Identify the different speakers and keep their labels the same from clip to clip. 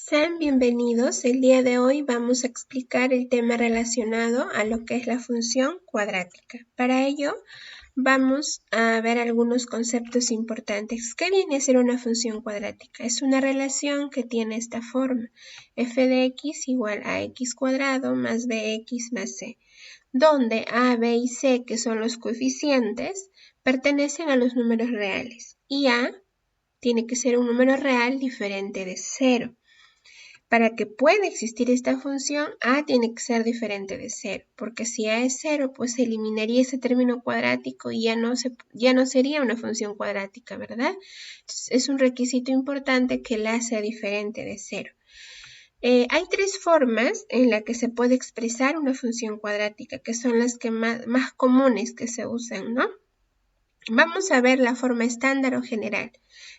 Speaker 1: Sean bienvenidos. El día de hoy vamos a explicar el tema relacionado a lo que es la función cuadrática. Para ello vamos a ver algunos conceptos importantes. ¿Qué viene a ser una función cuadrática? Es una relación que tiene esta forma: f de x igual a x cuadrado más bx más c, donde a, b y c, que son los coeficientes, pertenecen a los números reales y a tiene que ser un número real diferente de 0. Para que pueda existir esta función, a tiene que ser diferente de 0, porque si a es 0, pues se eliminaría ese término cuadrático y ya no sería una función cuadrática, ¿verdad? Entonces, es un requisito importante que la sea diferente de 0. Hay tres formas en las que se puede expresar una función cuadrática, que son las que más comunes que se usan, ¿no? Vamos a ver la forma estándar o general.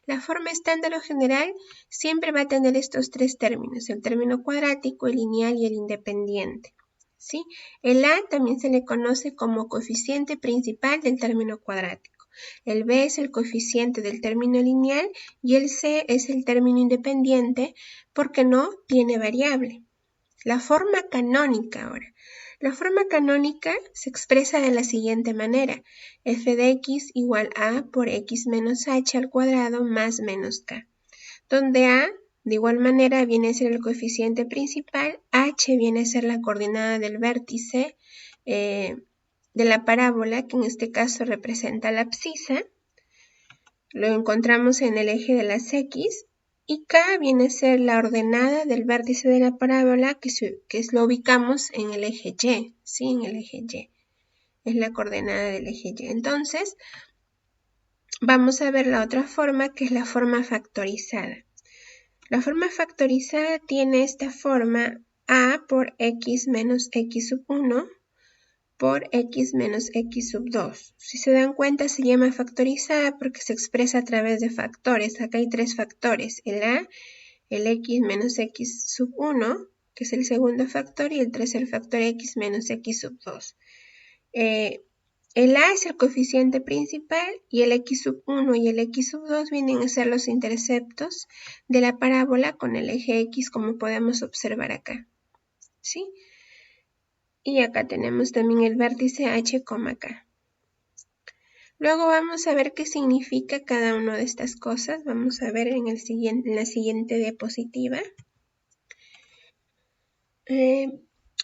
Speaker 1: La forma estándar o general siempre va a tener estos tres términos: el término cuadrático, el lineal y el independiente, ¿sí? El a también se le conoce como coeficiente principal del término cuadrático. El b es el coeficiente del término lineal y el c es el término independiente porque no tiene variable. La forma canónica ahora. La forma canónica se expresa de la siguiente manera: f de x igual a por x menos h al cuadrado más menos k, donde a de igual manera viene a ser el coeficiente principal, h viene a ser la coordenada del vértice de la parábola, que en este caso representa la abscisa, lo encontramos en el eje de las x, y k viene a ser la ordenada del vértice de la parábola que lo ubicamos en el eje y, ¿sí? En el eje y. Es la coordenada del eje y. Entonces, vamos a ver la otra forma, que es la forma factorizada. La forma factorizada tiene esta forma: a por x menos x sub 1 por x menos x sub 2. Si se dan cuenta, se llama factorizada porque se expresa a través de factores. Acá hay tres factores: el a, el x menos x sub 1, que es el segundo factor, y el tercer factor, x menos x sub 2. El a es el coeficiente principal y el x sub 1 y el x sub 2 vienen a ser los interceptos de la parábola con el eje x, como podemos observar acá, ¿sí? Y acá tenemos también el vértice h, k. Luego vamos a ver qué significa cada una de estas cosas. Vamos a ver en la siguiente diapositiva.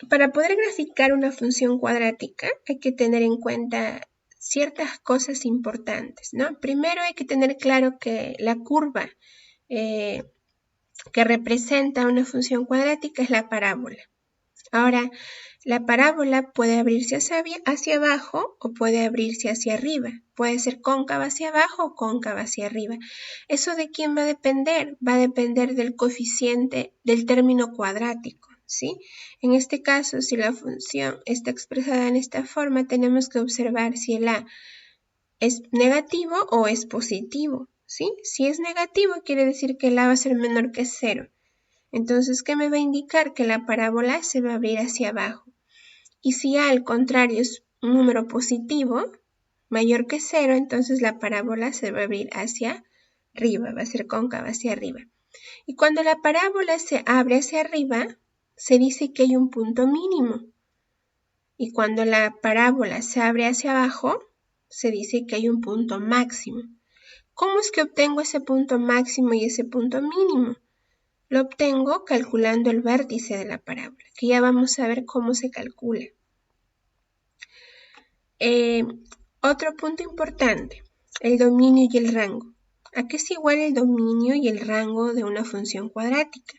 Speaker 1: Para poder graficar una función cuadrática hay que tener en cuenta ciertas cosas importantes, ¿no? Primero hay que tener claro que la curva que representa una función cuadrática es la parábola. Ahora, la parábola puede abrirse hacia abajo o puede abrirse hacia arriba. Puede ser cóncava hacia abajo o cóncava hacia arriba. ¿Eso de quién va a depender? Va a depender del coeficiente del término cuadrático, ¿sí? En este caso, si la función está expresada en esta forma, tenemos que observar si el a es negativo o es positivo, ¿sí? Si es negativo, quiere decir que el a va a ser menor que 0. Entonces, ¿qué me va a indicar? Que la parábola se va a abrir hacia abajo. Y si a al contrario es un número positivo, mayor que 0, entonces la parábola se va a abrir hacia arriba, va a ser cóncava hacia arriba. Y cuando la parábola se abre hacia arriba, se dice que hay un punto mínimo. Y cuando la parábola se abre hacia abajo, se dice que hay un punto máximo. ¿Cómo es que obtengo ese punto máximo y ese punto mínimo? Lo obtengo calculando el vértice de la parábola, que ya vamos a ver cómo se calcula. Otro punto importante: el dominio y el rango. ¿A qué es igual el dominio y el rango de una función cuadrática?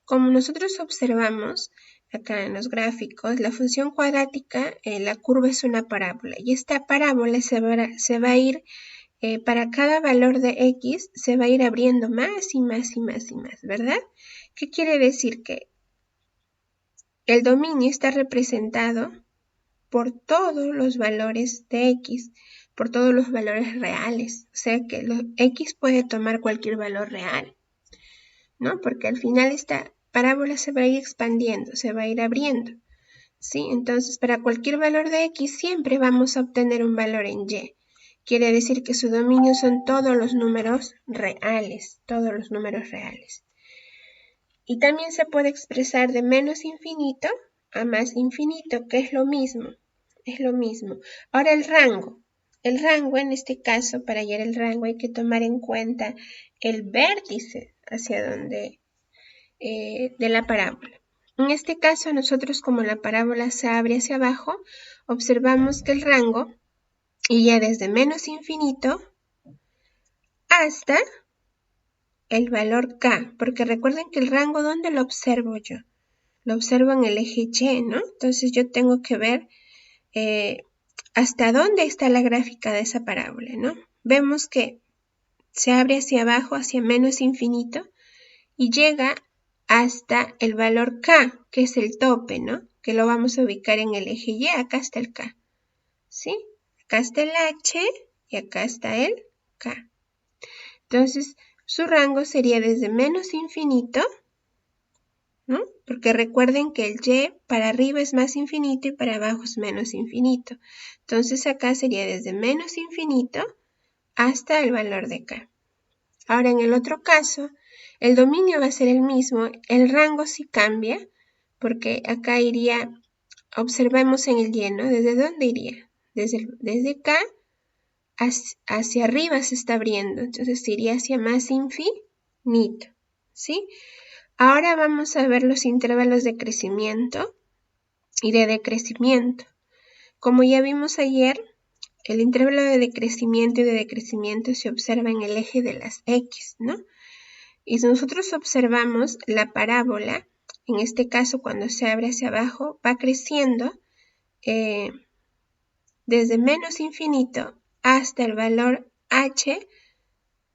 Speaker 1: Como nosotros observamos acá en los gráficos, la función cuadrática, la curva es una parábola, y esta parábola se va a ir, para cada valor de x, se va a ir abriendo más y más y más y más, ¿verdad? ¿Qué quiere decir? Que el dominio está representado por todos los valores de x, por todos los valores reales. O sea que x puede tomar cualquier valor real, ¿no? Porque al final esta parábola se va a ir expandiendo, se va a ir abriendo, ¿sí? Entonces, para cualquier valor de x siempre vamos a obtener un valor en y. Quiere decir que su dominio son todos los números reales, todos los números reales. Y también se puede expresar de menos infinito a más infinito, que es lo mismo. Es lo mismo. Ahora el rango. El rango, en este caso, para hallar el rango hay que tomar en cuenta el vértice hacia donde de la parábola. En este caso, nosotros como la parábola se abre hacia abajo, observamos que el rango iría desde menos infinito hasta el valor k, porque recuerden que el rango, ¿dónde lo observo yo? Lo observo en el eje Y, ¿no? Entonces yo tengo que ver hasta dónde está la gráfica de esa parábola, ¿no? Vemos que se abre hacia abajo, hacia menos infinito, y llega hasta el valor k, que es el tope, ¿no? Que lo vamos a ubicar en el eje Y, acá está el k, ¿sí? Acá está el h y acá está el k. Entonces, su rango sería desde menos infinito, ¿no? Porque recuerden que el y para arriba es más infinito y para abajo es menos infinito. Entonces acá sería desde menos infinito hasta el valor de k. Ahora en el otro caso, el dominio va a ser el mismo, el rango sí cambia, porque acá iría, observemos en el y, ¿no? ¿Desde dónde iría? Desde acá hacia arriba se está abriendo, entonces iría hacia más infinito, ¿sí? Ahora vamos a ver los intervalos de crecimiento y de decrecimiento. Como ya vimos ayer, el intervalo de decrecimiento y de decrecimiento se observa en el eje de las X, ¿no? Y si nosotros observamos la parábola, en este caso cuando se abre hacia abajo, va creciendo desde menos infinito hasta el valor h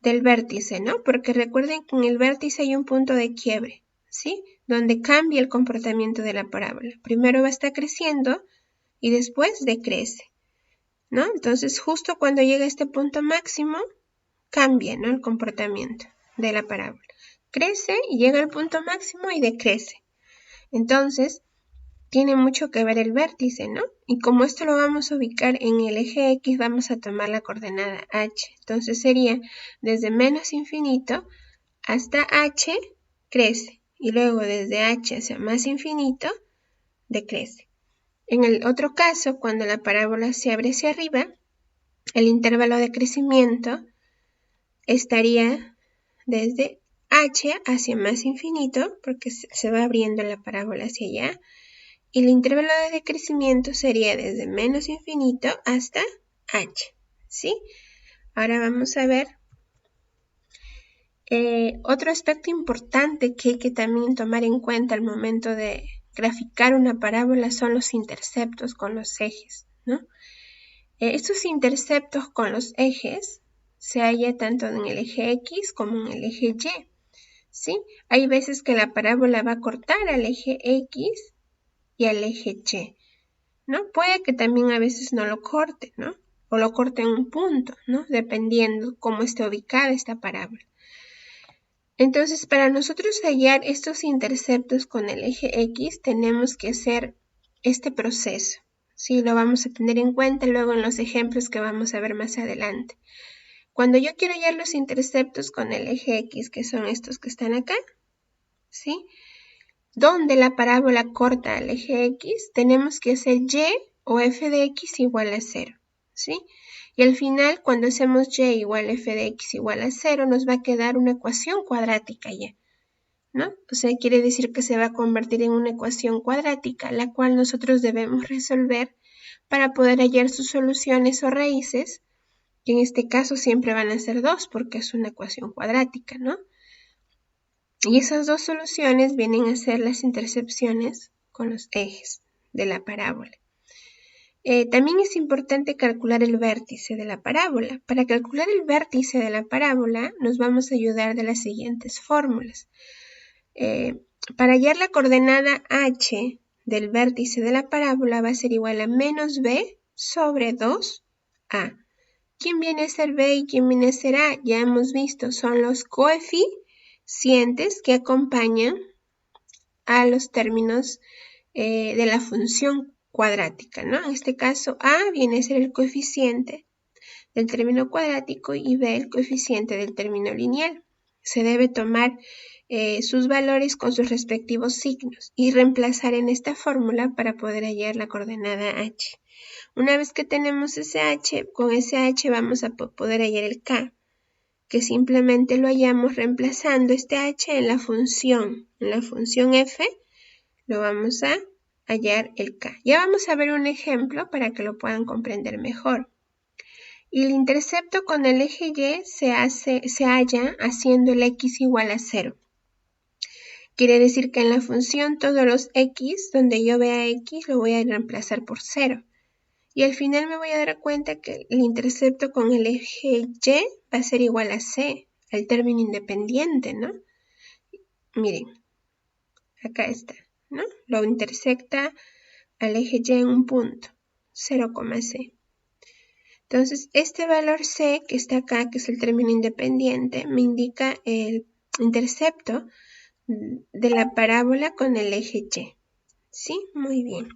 Speaker 1: del vértice, ¿no? Porque recuerden que en el vértice hay un punto de quiebre, ¿sí? Donde cambia el comportamiento de la parábola. Primero va a estar creciendo y después decrece, ¿no? Entonces, justo cuando llega a este punto máximo, cambia, ¿no? El comportamiento de la parábola. Crece y llega al punto máximo y decrece. Entonces, tiene mucho que ver el vértice, ¿no? Y como esto lo vamos a ubicar en el eje X, vamos a tomar la coordenada h. Entonces sería desde menos infinito hasta h crece. Y luego desde h hacia más infinito decrece. En el otro caso, cuando la parábola se abre hacia arriba, el intervalo de crecimiento estaría desde h hacia más infinito, porque se va abriendo la parábola hacia allá, y el intervalo de decrecimiento sería desde menos infinito hasta h, ¿sí? Ahora vamos a ver otro aspecto importante que hay que también tomar en cuenta al momento de graficar una parábola son los interceptos con los ejes, ¿no? Estos interceptos con los ejes se halla tanto en el eje X como en el eje Y, ¿sí? Hay veces que la parábola va a cortar al eje X y al eje Y, ¿no? Puede que también a veces no lo corte, ¿no? O lo corte en un punto, ¿no? Dependiendo cómo esté ubicada esta parábola. Entonces, para nosotros hallar estos interceptos con el eje X, tenemos que hacer este proceso, ¿sí? Lo vamos a tener en cuenta luego en los ejemplos que vamos a ver más adelante. Cuando yo quiero hallar los interceptos con el eje X, que son estos que están acá, ¿sí? Donde la parábola corta al eje X, tenemos que hacer y o f de x igual a 0, ¿sí? Y al final, cuando hacemos y igual a f de x igual a 0, nos va a quedar una ecuación cuadrática ya, ¿no? O sea, quiere decir que se va a convertir en una ecuación cuadrática, la cual nosotros debemos resolver para poder hallar sus soluciones o raíces, que en este caso siempre van a ser 2 porque es una ecuación cuadrática, ¿no? Y esas dos soluciones vienen a ser las intercepciones con los ejes de la parábola. También es importante calcular el vértice de la parábola. Para calcular el vértice de la parábola nos vamos a ayudar de las siguientes fórmulas. Para hallar la coordenada h del vértice de la parábola va a ser igual a menos b sobre 2a. ¿Quién viene a ser b y quién viene a ser a? Ya hemos visto, son los coeficientes que acompañan a los términos de la función cuadrática, ¿no? En este caso, a viene a ser el coeficiente del término cuadrático y b el coeficiente del término lineal, se debe tomar sus valores con sus respectivos signos y reemplazar en esta fórmula para poder hallar la coordenada h. Una vez que tenemos ese h, con ese h vamos a poder hallar el k, que simplemente lo hallamos reemplazando este h en la función f, lo vamos a hallar el k. Ya vamos a ver un ejemplo para que lo puedan comprender mejor. Y el intercepto con el eje y se halla haciendo el x igual a 0. Quiere decir que en la función todos los x, donde yo vea x, lo voy a reemplazar por 0. Y al final me voy a dar cuenta que el intercepto con el eje y va a ser igual a c, al término independiente, ¿no? Miren, acá está, ¿no? Lo intersecta al eje y en un punto, 0,c. Entonces, este valor c que está acá, que es el término independiente, me indica el intercepto de la parábola con el eje y. ¿Sí? Muy bien.